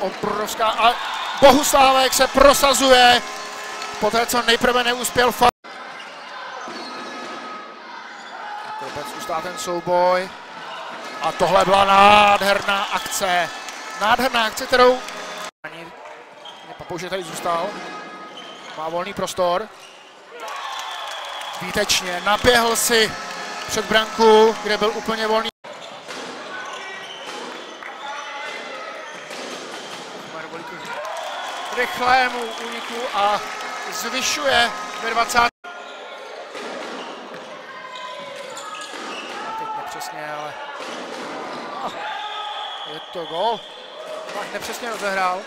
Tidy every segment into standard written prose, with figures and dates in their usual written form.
obrovská a Bohuslávek se prosazuje poté, co nejprve neuspěl vůbec ustál ten souboj a tohle byla nádherná akce. Nádherná akce, kterou Papouš tady zůstal. Má volný prostor. Výtečně naběhl si před branku, kde byl úplně volný. Rychlému úniku a zvyšuje ve 20. Teď nepřesně, ale je to gól. Tak nepřesně rozehrál.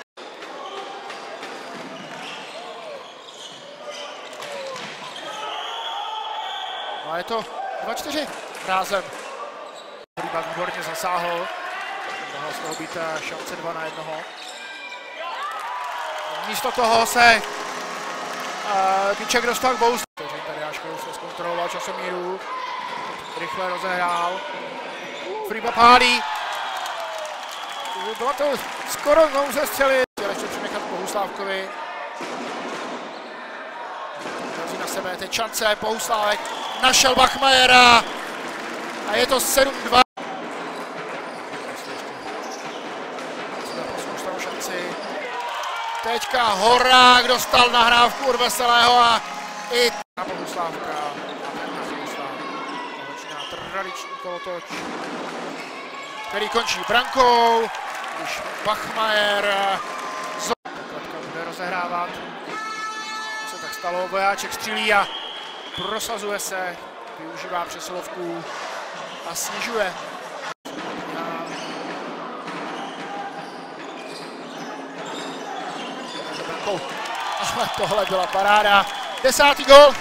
No a je to 2-4 rázem. Rýbak výborně zasáhl. Mohla z toho být šance 2-1. Místo toho se Biček dostal k Bohuslavu. Tady Jáškovi se zkontroloval časomíru. Rychle rozehrál. Frýba pálí. Bylo to skoro znovu ze střely. Chtěl ještě přenechat Bohuslávkovi. Hrozí na sebe teď šance. Bohuslávek našel Bachmajera. A je to 7-2. Teďka Horák dostal nahrávku od Veselého a i na Bohuslávka. Začíná tradiční kolotoč, který končí brankou, když Bachmajer bude rozehrávat. Co tak stalo, Vojáček střílí a prosazuje se, využívá přesilovku a snižuje. Ale tohle byla paráda. 10. gól.